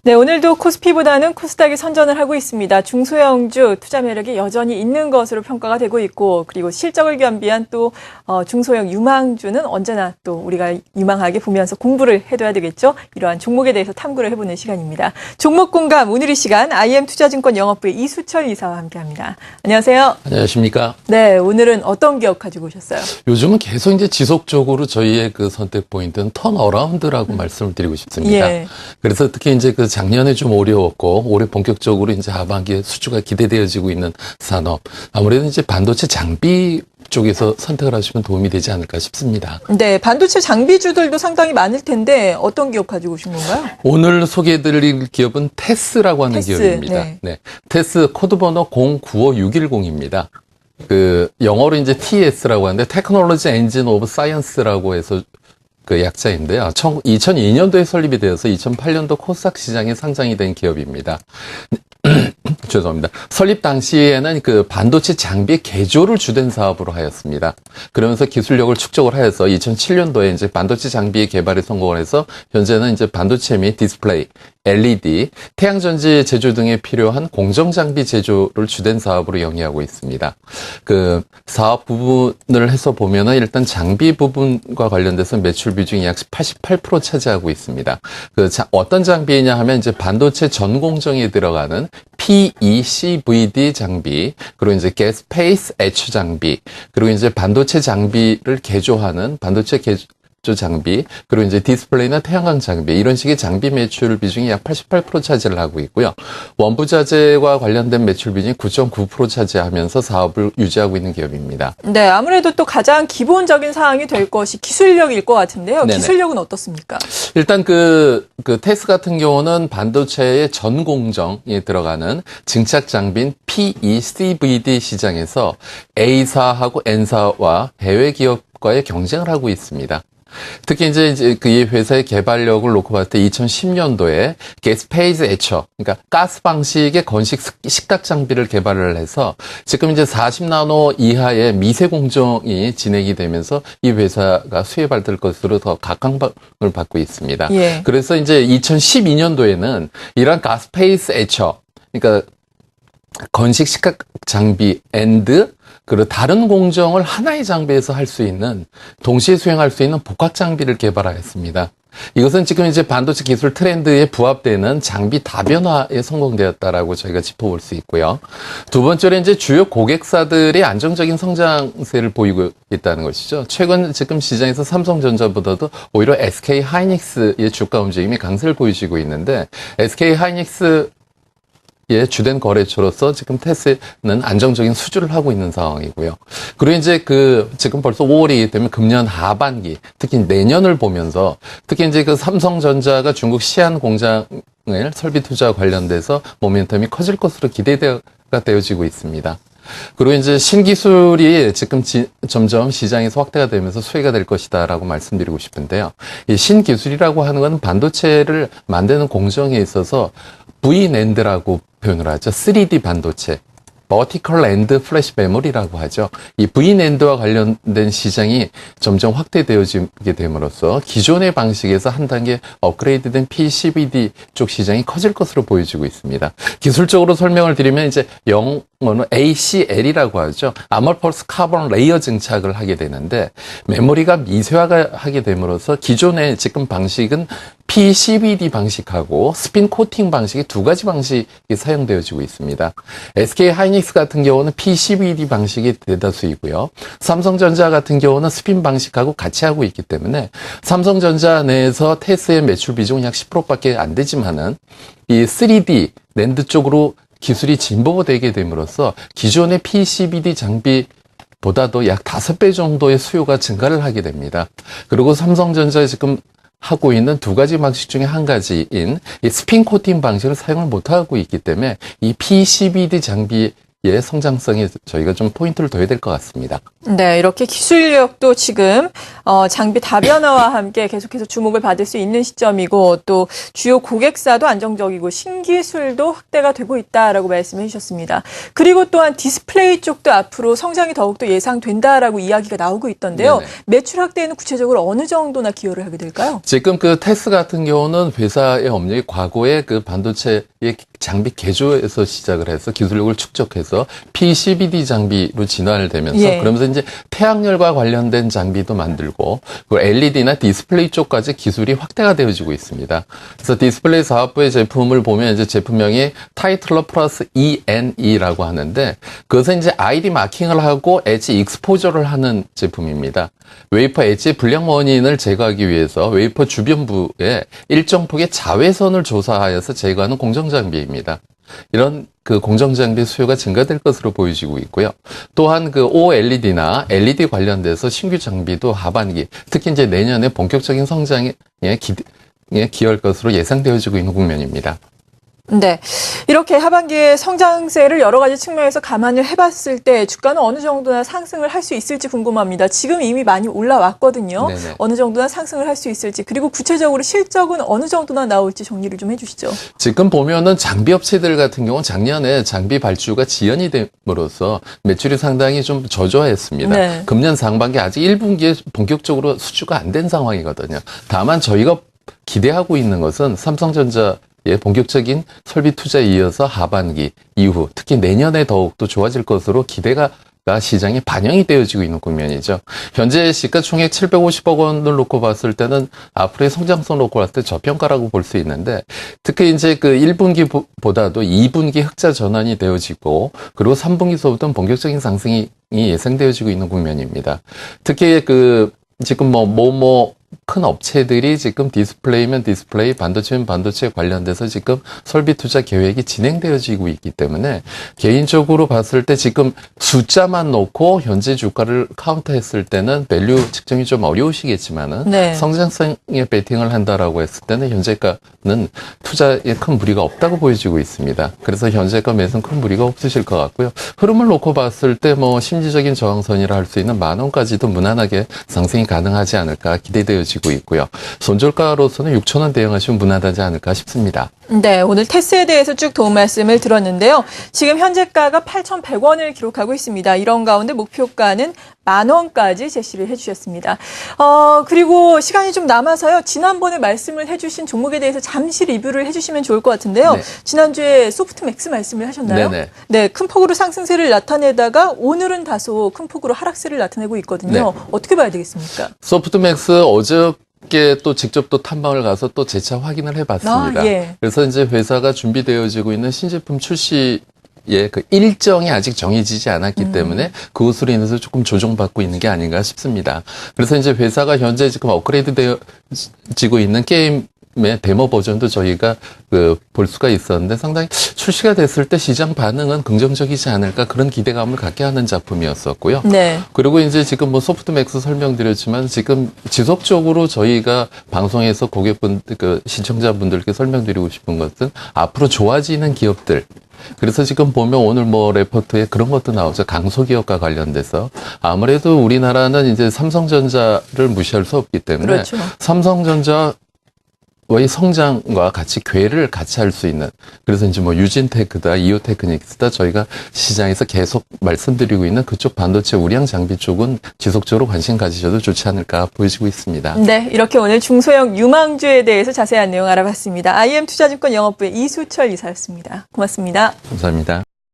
네, 오늘도 코스피보다는 코스닥이 선전을 하고 있습니다. 중소형주 투자 매력이 여전히 있는 것으로 평가가 되고 있고, 그리고 실적을 겸비한 또 중소형 유망주는 언제나 또 우리가 유망하게 보면서 공부를 해둬야 되겠죠. 이러한 종목에 대해서 탐구를 해보는 시간입니다. 종목 공감 오늘 이 시간 IM투자증권 영업부의 이수철 이사와 함께합니다. 안녕하세요. 안녕하십니까? 네, 오늘은 어떤 기업 가지고 오셨어요? 요즘은 계속 이제 지속적으로 저희의 그 선택 포인트는 턴어라운드라고 말씀을 드리고 싶습니다. 예. 그래서 특히 이제 그 작년에 좀 어려웠고 올해 본격적으로 이제 하반기에 수주가 기대되어지고 있는 산업, 아무래도 이제 반도체 장비 쪽에서 선택을 하시면 도움이 되지 않을까 싶습니다. 네, 반도체 장비주들도 상당히 많을 텐데 어떤 기업 가지고 오신 건가요? 오늘 소개해드릴 기업은 테스라고 하는 테스, 기업입니다. 네. 테스 코드번호 095610입니다. 그 영어로 이제 TS라고 하는데 테크놀로지 엔진 오브 사이언스라고 해서 그 약자인데요. 2002년도에 설립이 되어서 2008년도 코스닥 시장에 상장이 된 기업입니다. 죄송합니다. 설립 당시에는 그 반도체 장비 개조를 주된 사업으로 하였습니다. 그러면서 기술력을 축적을 하여서 2007년도에 이제 반도체 장비의 개발에 성공을 해서 현재는 이제 반도체 및 디스플레이, LED, 태양전지 제조 등에 필요한 공정 장비 제조를 주된 사업으로 영위하고 있습니다. 그 사업 부분을 해서 보면은 일단 장비 부분과 관련돼서 매출 비중이 약 88% 차지하고 있습니다. 어떤 장비이냐 하면 이제 반도체 전 공정에 들어가는 PECVD 장비, 그리고 이제 게스페이스 에처 장비, 그리고 이제 반도체 장비를 개조하는 반도체 개조 장비, 그리고 이제 디스플레이나 태양광 장비, 이런 식의 장비 매출 비중이 약 88% 차지를 하고 있고요. 원부자재와 관련된 매출 비중이 9.9% 차지하면서 사업을 유지하고 있는 기업입니다. 네, 아무래도 또 가장 기본적인 사항이 될 것이 기술력일 것 같은데요. 네네. 기술력은 어떻습니까? 일단 그 테스 같은 경우는 반도체의 전 공정에 들어가는 증착 장비인 PECVD 시장에서 A사하고 N사와 해외 기업과의 경쟁을 하고 있습니다. 특히 이제 그 이 회사의 개발력을 놓고 봤을 때 2010년도에 게스페이스 에처, 그러니까 가스 방식의 건식 식탁 장비를 개발을 해서 지금 이제 40나노 이하의 미세 공정이 진행이 되면서 이 회사가 수혜 받을 것으로 더 각광을 받고 있습니다. 예. 그래서 이제 2012년도에는 이러한 가스페이스 에처, 그러니까 건식 식탁 장비 그리고 다른 공정을 하나의 장비에서 할 수 있는, 동시에 수행할 수 있는 복합 장비를 개발하였습니다. 이것은 지금 이제 반도체 기술 트렌드에 부합되는 장비 다변화에 성공되었다라고 저희가 짚어볼 수 있고요. 두 번째로 이제 주요 고객사들의 안정적인 성장세를 보이고 있다는 것이죠. 최근 지금 시장에서 삼성전자보다도 오히려 SK 하이닉스의 주가 움직임이 강세를 보이시고 있는데, SK 하이닉스 예, 주된 거래처로서 지금 테스는 안정적인 수주를 하고 있는 상황이고요. 그리고 이제 지금 벌써 5월이 되면 금년 하반기, 특히 내년을 보면서, 특히 이제 그 삼성전자가 중국 시안 공장을 설비 투자와 관련돼서 모멘텀이 커질 것으로 기대가 되어지고 있습니다. 그리고 이제 신기술이 지금 점점 시장에서 확대가 되면서 수혜가 될 것이다라고 말씀드리고 싶은데요. 이 신기술이라고 하는 건 반도체를 만드는 공정에 있어서 VNAND라고 표현을 하죠. 3D 반도체. Vertical NAND Flash Memory라고 하죠. 이 VNAND와 관련된 시장이 점점 확대되어지게 됨으로써 기존의 방식에서 한 단계 업그레이드된 PCVD 쪽 시장이 커질 것으로 보여지고 있습니다. 기술적으로 설명을 드리면 이제 영어는 ACL이라고 하죠. 아모퍼스 카본 레이어 증착을 하게 되는데, 메모리가 미세화가 하게 됨으로써 기존의 지금 방식은 PCVD 방식하고 스핀 코팅 방식의 두 가지 방식이 사용되어지고 있습니다. SK 하이닉스 같은 경우는 PCVD 방식이 대다수이고요. 삼성전자 같은 경우는 스핀 방식하고 같이 하고 있기 때문에 삼성전자 내에서 테스의 매출 비중은 약 10%밖에 안 되지만은 이 3D 낸드 쪽으로 기술이 진보되게 됨으로써 기존의 PCVD 장비 보다도 약 5배 정도의 수요가 증가를 하게 됩니다. 그리고 삼성전자 지금 하고 있는 두 가지 방식 중에 한 가지인 이 스핀 코팅 방식을 사용을 못하고 있기 때문에 이 PCVD 장비의 의 성장성에 저희가 좀 포인트를 둬야 될 것 같습니다. 네, 이렇게 기술력도 지금 장비 다변화와 함께 계속해서 주목을 받을 수 있는 시점이고 또 주요 고객사도 안정적이고 신기술도 확대가 되고 있다라고 말씀해 주셨습니다. 그리고 또한 디스플레이 쪽도 앞으로 성장이 더욱더 예상된다라고 이야기가 나오고 있던데요. 네네. 매출 확대에는 구체적으로 어느 정도나 기여를 하게 될까요? 지금 그 테스 같은 경우는 회사의 업력이 과거에 그 반도체의 장비 개조에서 시작을 해서 기술력을 축적해서 PCBD 장비로 진화를 되면서 예. 그러면서 이제 태양열과 관련된 장비도 만들고 그 LED나 디스플레이 쪽까지 기술이 확대가 되어지고 있습니다. 그래서 디스플레이 사업부의 제품을 보면 이제 제품명이 타이틀러 플러스 ENE라고 하는데 그것은 이제 ID 마킹을 하고 엣지 익스포저를 하는 제품입니다. 웨이퍼 엣지 불량 원인을 제거하기 위해서 웨이퍼 주변부에 일정 폭의 자외선을 조사하여서 제거하는 공정 장비입니다. 이런 그 공정 장비 수요가 증가될 것으로 보여지고 있고요. 또한 그 OLED나 LED 관련돼서 신규 장비도 하반기, 특히 이제 내년에 본격적인 성장에 기여할 것으로 예상되어지고 있는 국면입니다. 네. 이렇게 하반기에 성장세를 여러 가지 측면에서 감안을 해봤을 때 주가는 어느 정도나 상승을 할 수 있을지 궁금합니다. 지금 이미 많이 올라왔거든요. 네네. 어느 정도나 상승을 할 수 있을지 그리고 구체적으로 실적은 어느 정도나 나올지 정리를 좀 해주시죠. 지금 보면은 장비 업체들 같은 경우는 작년에 장비 발주가 지연이 됨으로써 매출이 상당히 좀 저조했습니다. 네. 금년 상반기 아직 1분기에 본격적으로 수주가 안 된 상황이거든요. 다만 저희가 기대하고 있는 것은 삼성전자의 본격적인 설비 투자에 이어서 하반기 이후 특히 내년에 더욱더 좋아질 것으로 기대가 시장에 반영이 되어지고 있는 국면이죠. 현재 시가총액 750억 원을 놓고 봤을 때는 앞으로의 성장성 놓고 봤을 때 저평가라고 볼 수 있는데 특히 이제 그 1분기보다도 2분기 흑자 전환이 되어지고 그리고 3분기서부터는 본격적인 상승이 예상되어지고 있는 국면입니다. 특히 그 지금 큰 업체들이 지금 디스플레이면 디스플레이, 반도체면 반도체 관련돼서 지금 설비 투자 계획이 진행되어지고 있기 때문에 개인적으로 봤을 때 지금 숫자만 놓고 현재 주가를 카운트했을 때는 밸류 측정이 좀 어려우시겠지만은 네. 성장성에 베팅을 한다라고 했을 때는 현재가는 투자에 큰 무리가 없다고 보여지고 있습니다. 그래서 현재가 매수는 큰 무리가 없으실 것 같고요. 흐름을 놓고 봤을 때 심리적인 저항선이라 할 수 있는 10,000원까지도 무난하게 상승이 가능하지 않을까 기대되어지고 있고요. 손절가로서는 6,000원 대응하시면 무난하지 않을까 싶습니다. 네, 오늘 테스에 대해서 쭉 도움 말씀을 들었는데요. 지금 현재가가 8,100원을 기록하고 있습니다. 이런 가운데 목표가는 10,000원까지 제시를 해주셨습니다. 그리고 시간이 좀 남아서요. 지난번에 말씀을 해주신 종목에 대해서 잠시 리뷰를 해주시면 좋을 것 같은데요. 네. 지난주에 소프트맥스 말씀을 하셨나요? 네네. 네, 큰 폭으로 상승세를 나타내다가 오늘은 다소 큰 폭으로 하락세를 나타내고 있거든요. 네. 어떻게 봐야 되겠습니까? 소프트맥스 어저께 또 직접 또 탐방을 가서 또 재차 확인을 해봤습니다. 아, 예. 그래서 이제 회사가 준비되어지고 있는 신제품 출시 그 일정이 아직 정해지지 않았기 때문에 그것으로 인해서 조금 조정받고 있는 게 아닌가 싶습니다. 그래서 이제 회사가 현재 지금 업그레이드 되어지고 있는 게임의 데모 버전도 저희가 볼 수가 있었는데 상당히 출시가 됐을 때 시장 반응은 긍정적이지 않을까 그런 기대감을 갖게 하는 작품이었었고요. 네. 그리고 이제 지금 소프트맥스 설명드렸지만 지금 지속적으로 저희가 방송에서 고객분들, 시청자분들께 설명드리고 싶은 것은 앞으로 좋아지는 기업들. 그래서 지금 보면 오늘 레포트에 그런 것도 나오죠. 강소기업과 관련돼서. 아무래도 우리나라는 이제 삼성전자를 무시할 수 없기 때문에 그렇죠. 삼성전자의 성장과 같이 궤를 같이 할 수 있는 그래서 이제 유진테크다, 이오테크닉스다 저희가 시장에서 계속 말씀드리고 있는 그쪽 반도체 우량 장비 쪽은 지속적으로 관심 가지셔도 좋지 않을까 보여지고 있습니다. 네, 이렇게 오늘 중소형 유망주에 대해서 자세한 내용 알아봤습니다. IM투자증권 영업부의 이수철 이사였습니다. 고맙습니다. 감사합니다.